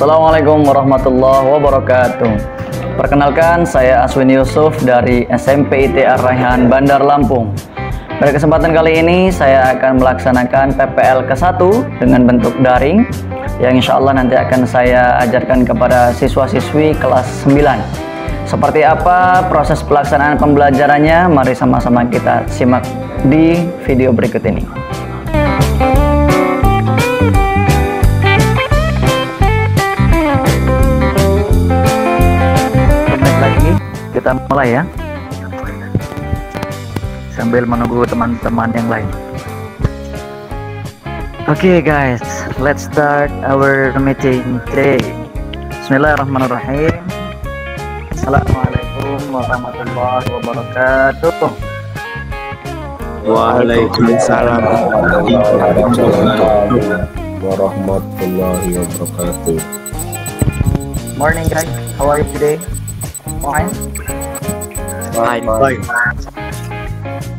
Assalamualaikum warahmatullahi wabarakatuh. Perkenalkan, saya Aswin Yusuf dari SMP IT Ar-Raihan, Bandar Lampung. Pada kesempatan kali ini, saya akan melaksanakan PPL ke-1 dengan bentuk daring, yang insya Allah nanti akan saya ajarkan kepada siswa-siswi kelas 9. Seperti apa proses pelaksanaan pembelajarannya? Mari sama-sama kita simak di video berikut ini. Kita mulai ya, sambil menunggu teman-teman yang lain. Oke guys, let's start our meeting today. Bismillahirrahmanirrahim. Assalamualaikum warahmatullahi wabarakatuh. Waalaikumsalam warahmatullahi wabarakatuh. Morning guys, how are you today? Fine. Fine.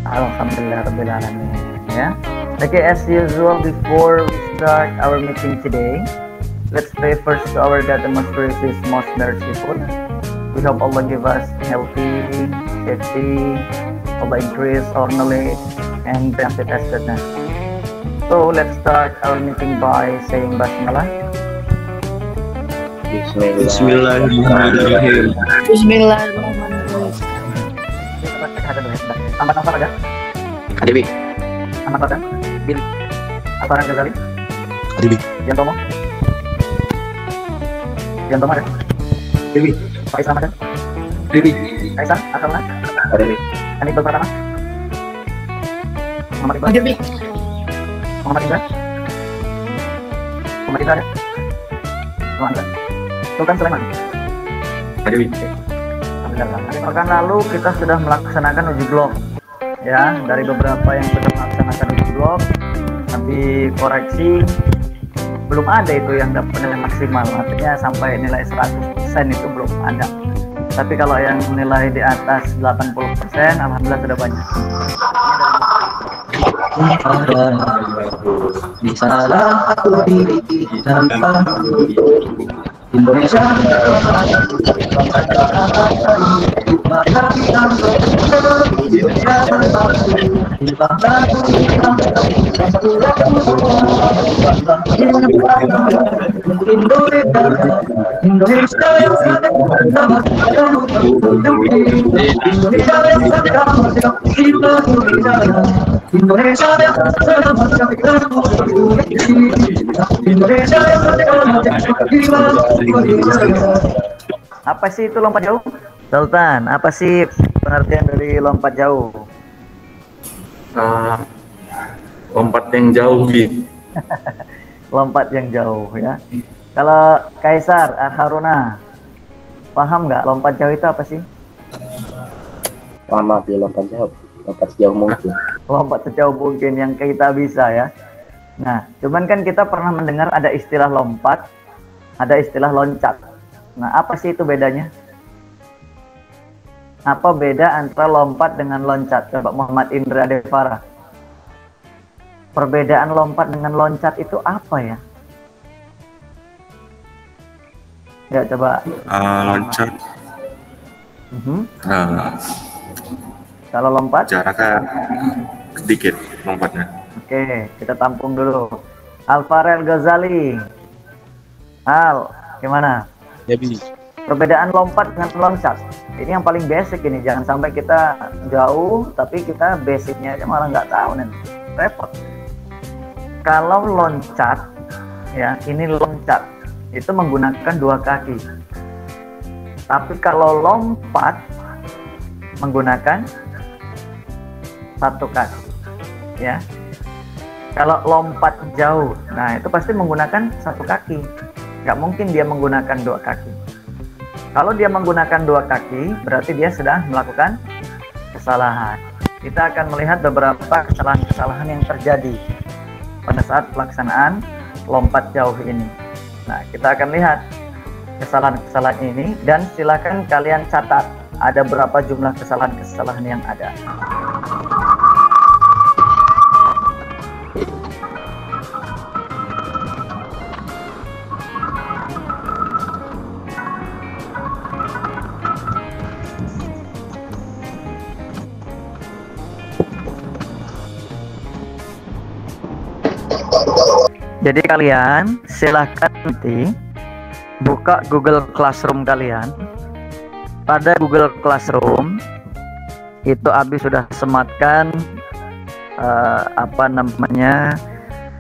Alhamdulillah Rabbil Alamin. Ya. Okay, as usual, before we start our meeting today, let's pray first to our God, the most gracious, most merciful. We hope Allah give us healthy, safety, Allah increase our knowledge and benefit us goodness. So let's start our meeting by saying Basmalah. Bismillahirrahmanirrahim. Bismillahirrahmanirrahim. Ahmad Nafar ada? Adibi. Ahmad Nafar? Bil. Alfaran Ghazali? Adibi. Jantomo? Jantomo ada? Adibi. Faiz Ahmad ada? Adibi. Kaisar? Akalna? Adibi. Anibal Pratama? Muhammad Iqbal? Adibi. Muhammad Indra? Muhammad Indra ada? Muhammad Sultan Sulaiman? Adibi. Pekan lalu kita sudah melaksanakan uji blok ya, dari beberapa yang sudah melaksanakan uji blok nanti koreksi belum ada itu yang dapat nilai maksimal, artinya sampai nilai 100% itu belum ada, tapi kalau yang nilai di atas 80% alhamdulillah sudah banyak. Salah aku diri tanpa Indonesia Apa sih itu lompat jauh? Sultan, apa sih pengertian dari lompat jauh? Lompat yang jauh gitu. Lompat yang jauh ya. Kalau Kaisar Haruna, paham nggak lompat jauh itu apa sih? Lama di lompat jauh sejauh mungkin. Lompat sejauh mungkin yang kita bisa ya. Nah, cuman kan kita pernah mendengar ada istilah lompat, ada istilah loncat. Nah, apa sih itu bedanya? Apa beda antara lompat dengan loncat? Coba Muhammad Indra Devara. Perbedaan lompat dengan loncat itu apa ya? Ya, coba. Loncat. Kalau lompat? Jaraknya sedikit lompatnya. Oke, kita tampung dulu. Alfarel Ghazali. Al, gimana? Jadi. Perbedaan lompat dengan loncat. Ini yang paling basic ini. Jangan sampai kita jauh, tapi kita basicnya aja malah nggak tahu nih. Repot. Kalau loncat, ya ini loncat. Itu menggunakan dua kaki. Tapi kalau lompat, menggunakan satu kaki. Ya. Kalau lompat jauh, nah itu pasti menggunakan satu kaki. Nggak mungkin dia menggunakan dua kaki. Kalau dia menggunakan dua kaki, berarti dia sudah melakukan kesalahan. Kita akan melihat beberapa kesalahan-kesalahan yang terjadi pada saat pelaksanaan lompat jauh ini. Nah, kita akan lihat kesalahan-kesalahan ini dan silakan kalian catat ada berapa jumlah kesalahan-kesalahan yang ada. Jadi kalian silahkan nanti buka Google Classroom kalian. Pada Google Classroom itu Abi sudah sematkan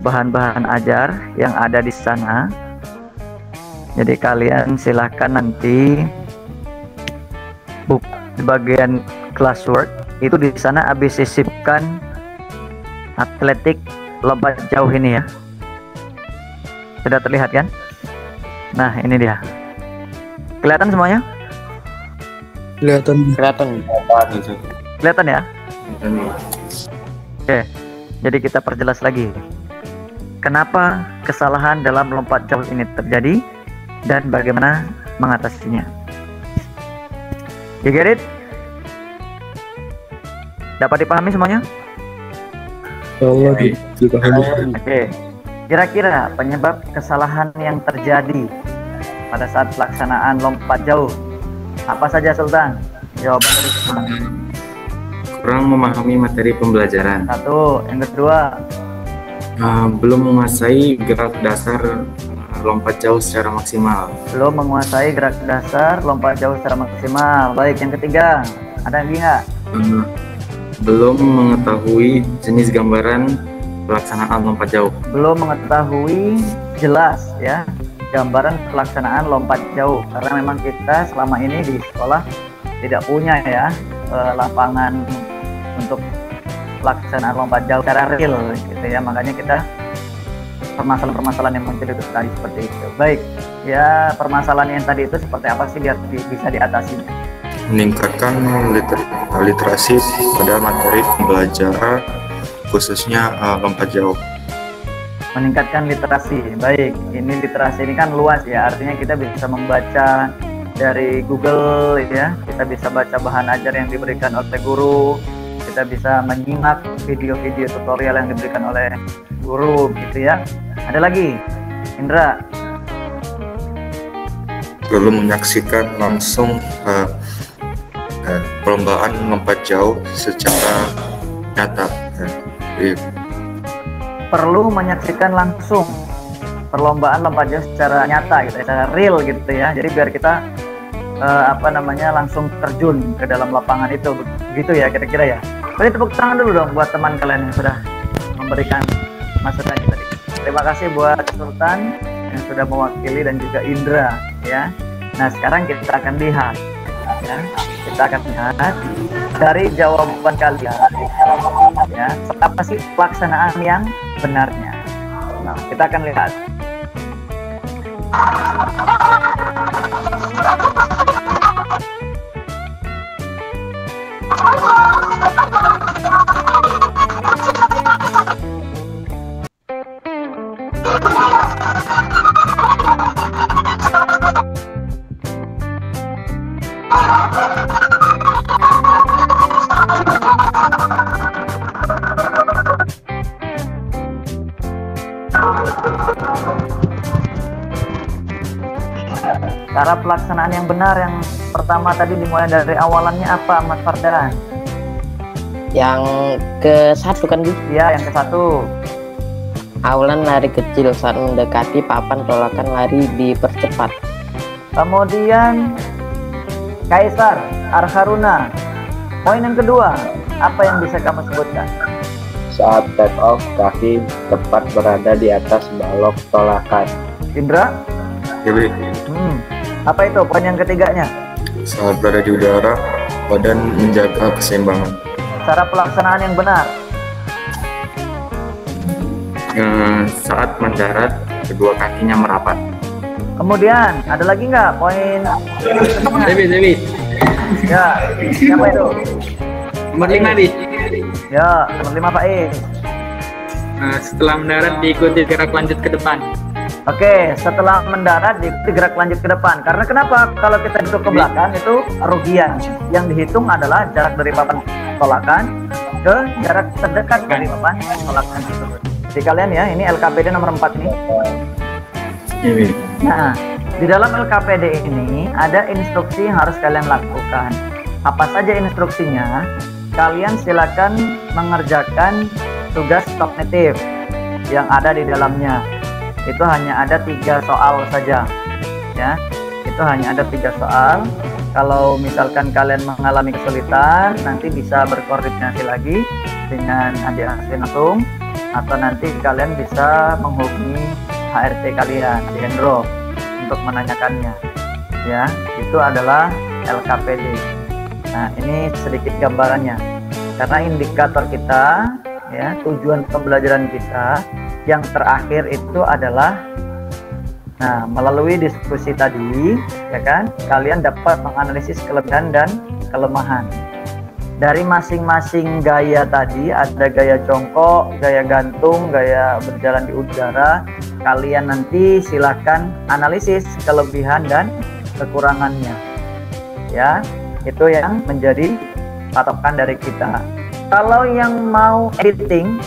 bahan-bahan ajar yang ada di sana. Jadi kalian silahkan nanti buka di bagian classwork, itu di sana Abi sisipkan atletik lompat jauh ini ya. Sudah terlihat kan? Nah, ini dia. Kelihatan semuanya? Kelihatan. Kelihatan ya? Oke. Jadi kita perjelas lagi. Kenapa kesalahan dalam lompat jauh ini terjadi dan bagaimana mengatasinya. You get it? Dapat dipahami semuanya? Allah dipahami. Oke. Kira-kira penyebab kesalahan yang terjadi pada saat pelaksanaan lompat jauh apa saja, Sultan? Jawaban dari Sultan. Kurang memahami materi pembelajaran. Satu. Yang kedua, Belum menguasai gerak dasar lompat jauh secara maksimal. belum menguasai gerak dasar lompat jauh secara maksimal. Baik, yang ketiga, ada lagi nggak? Belum mengetahui jenis gambaran pelaksanaan lompat jauh. Belum mengetahui jelas ya gambaran pelaksanaan lompat jauh, karena memang kita selama ini di sekolah tidak punya ya lapangan untuk pelaksanaan lompat jauh secara real gitu ya, makanya kita permasalahan-permasalahan yang muncul itu tadi seperti itu. Baik ya, permasalahan yang tadi itu seperti apa sih biar bisa diatasi? Meningkatkan literasi pada materi pembelajaran khususnya lompat jauh. Meningkatkan literasi. Baik, ini literasi ini kan luas ya, artinya kita bisa membaca dari Google ya, kita bisa baca bahan ajar yang diberikan oleh guru, kita bisa menyimak video-video tutorial yang diberikan oleh guru gitu ya. Ada lagi, Indra? Belum menyaksikan langsung perlombaan lompat jauh secara nyata. Perlu menyaksikan langsung perlombaan lompat jauh secara nyata gitu, secara real gitu ya. Jadi biar kita langsung terjun ke dalam lapangan itu, begitu ya kira-kira ya. Jadi tepuk tangan dulu dong buat teman kalian yang sudah memberikan masukan tadi. Terima kasih buat Sultan yang sudah mewakili dan juga Indra ya. Nah sekarang kita akan lihat ya, kita akan lihat dari jawaban kalian ya, apa sih pelaksanaan yang benarnya. Nah kita akan lihat. Cara pelaksanaan yang benar yang pertama tadi dimulai dari awalannya apa, Mas Fardan? Yang ke satu kan, Bi? Ya, yang ke satu. Awalan lari kecil, saat mendekati papan tolakan lari dipercepat. Kemudian Kaisar Arharuna, poin yang kedua, apa yang bisa kamu sebutkan? Saat take off, kaki tepat berada di atas balok tolakan. Indra? Jadi, Apa itu poin yang ketiganya? saat berada di udara, badan menjaga keseimbangan. Cara pelaksanaan yang benar. Saat mendarat, kedua kakinya merapat. Kemudian ada lagi nggak poin? Dewi. Ya, siapa itu? Nomor 5, Bi. Ya, nomor 5 Pak E. Setelah mendarat diikuti gerak lanjut ke depan. Oke, setelah mendarat diikuti gerak lanjut ke depan. Karena kenapa? Kalau kita duduk ke belakang itu kerugian. Yang dihitung adalah jarak dari papan tolakan ke jarak terdekat dari papan tolakan tersebut. Jadi kalian ya, ini LKPD nomor 4 nih. Ini. Nah, di dalam LKPD ini ada instruksi yang harus kalian lakukan. Apa saja instruksinya? Kalian silakan mengerjakan tugas kognitif yang ada di dalamnya. itu hanya ada 3 soal saja, ya. Itu hanya ada 3 soal. Kalau misalkan kalian mengalami kesulitan, nanti bisa berkoordinasi lagi dengan adik Asri langsung, atau nanti kalian bisa menghubungi HRT kalian di Hendro untuk menanyakannya, ya. Itu adalah LKPD. Nah, ini sedikit gambarannya, karena indikator kita, ya, tujuan pembelajaran kita yang terakhir itu adalah, nah, melalui diskusi tadi, ya kan, kalian dapat menganalisis kelebihan dan kelemahan dari masing-masing gaya tadi. Ada gaya jongkok, gaya gantung, gaya berjalan di udara. Kalian nanti silakan analisis kelebihan dan kekurangannya, ya. Itu yang menjadi patokan dari kita. Kalau yang mau editing,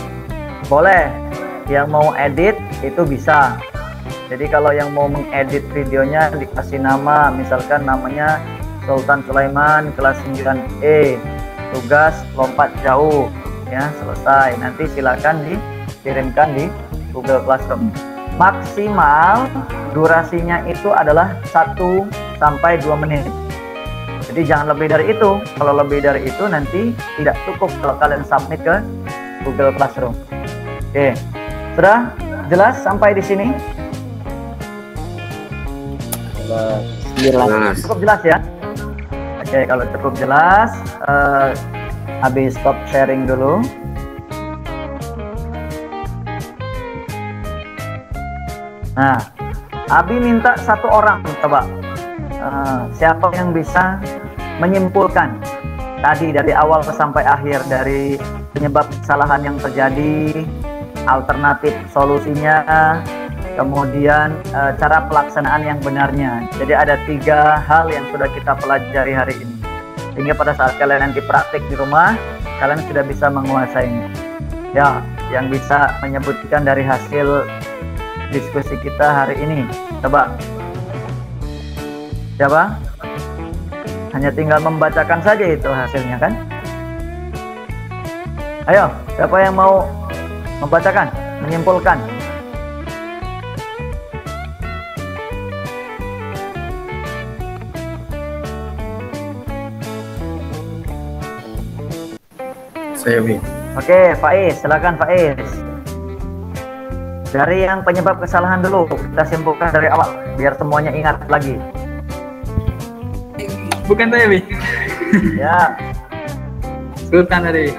boleh. Yang mau edit itu bisa. Jadi kalau yang mau mengedit videonya, dikasih nama, misalkan namanya Sultan Sulaiman kelas 9E, tugas lompat jauh, ya, selesai. Nanti silakan dikirimkan di Google Classroom. Maksimal durasinya itu adalah 1 sampai 2 menit. Jadi jangan lebih dari itu. Kalau lebih dari itu nanti tidak cukup kalau kalian submit ke Google Classroom. Oke, sudah jelas sampai di sini? Jelas. Cukup jelas ya? Oke, kalau cukup jelas, habis stop sharing dulu. Nah, Abi minta 1 orang, coba. Siapa yang bisa menyimpulkan tadi dari awal sampai akhir, dari penyebab kesalahan yang terjadi, alternatif solusinya, kemudian cara pelaksanaan yang benarnya. Jadi ada 3 hal yang sudah kita pelajari hari ini, sehingga pada saat kalian nanti praktik di rumah, kalian sudah bisa menguasainya. Ya, yang bisa menyebutkan dari hasil diskusi kita hari ini, coba. Siapa? Hanya tinggal membacakan saja itu hasilnya, kan? Ayo, siapa yang mau membacakan, menyimpulkan? Saya Wi. Oke, Faiz, silakan Faiz. Dari yang penyebab kesalahan dulu, kita simpulkan dari awal, biar semuanya ingat lagi. Bukan saya, Wi. Ya, Sultan tadi.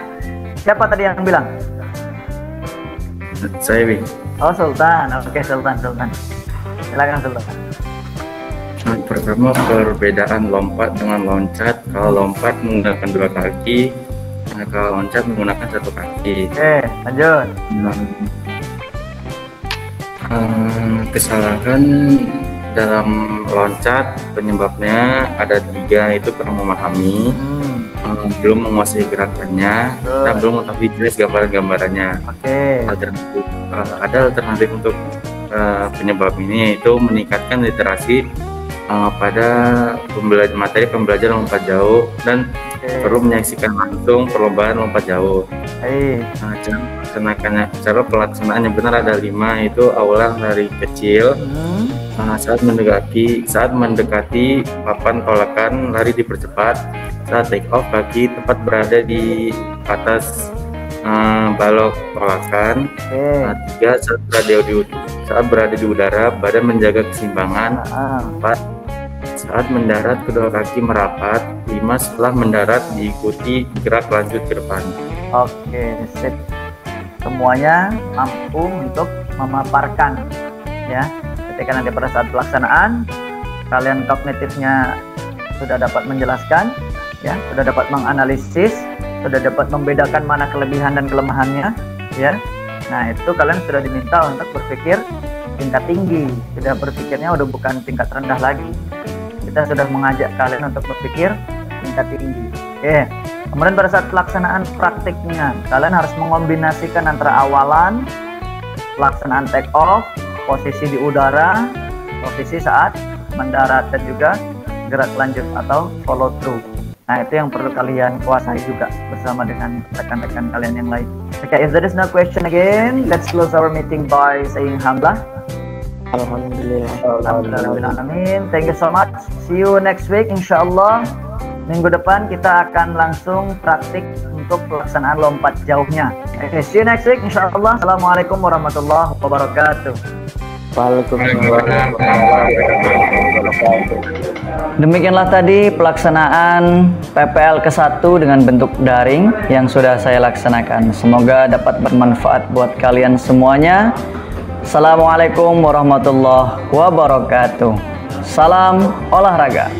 siapa tadi yang bilang? Saya Wi. Oh, Sultan. Oke, Sultan. Silakan Sultan. Yang pertama, perbedaan lompat dengan loncat. Kalau lompat menggunakan 2 kaki, kalau loncat menggunakan 1 kaki. Oke, lanjut. Kesalahan dalam loncat penyebabnya ada 3, itu kurang memahami, belum menguasai gerakannya, dan belum mengetahui jelas gambaran-gambarannya. Oke. Ada alternatif untuk penyebab ini, yaitu meningkatkan literasi pada materi pembelajaran lompat jauh dan perlu menyaksikan langsung perlombaan lompat jauh. Cara pelaksanaan yang benar ada 5, itu awal dari kecil. Saat mendekati papan tolakan, lari dipercepat. Saat take off, kaki tepat berada di atas balok tolakan. 3, saat berada di udara, badan menjaga keseimbangan. 4, saat mendarat kedua kaki merapat. 5, setelah mendarat diikuti gerak lanjut ke depan. Oke, sip. Semuanya mampu untuk memaparkan, ya. Ketika nanti pada saat pelaksanaan, kalian kognitifnya sudah dapat menjelaskan, ya, sudah dapat menganalisis, sudah dapat membedakan mana kelebihan dan kelemahannya, ya. Nah, itu kalian sudah diminta untuk berpikir tingkat tinggi, sudah berpikirnya udah bukan tingkat rendah lagi. Kita sudah mengajak kalian untuk berpikir tingkat tinggi. Oke. Kemudian pada saat pelaksanaan praktiknya, kalian harus mengombinasikan antara awalan, pelaksanaan take off, posisi di udara, posisi saat mendarat, dan juga gerak lanjut atau follow through. Nah, itu yang perlu kalian kuasai juga bersama dengan rekan-rekan kalian yang lain. Okay, if there is no question again, let's close our meeting by saying Alhamdulillah. Alhamdulillah. Amin. Thank you so much. See you next week insyaallah. Minggu depan kita akan langsung praktik untuk pelaksanaan lompat jauhnya. Okay, see you next week insyaallah. Assalamualaikum warahmatullahi wabarakatuh. Waalaikumsalam. Demikianlah tadi pelaksanaan PPL ke-1 dengan bentuk daring yang sudah saya laksanakan. Semoga dapat bermanfaat buat kalian semuanya. Assalamualaikum warahmatullahi wabarakatuh. Salam olahraga.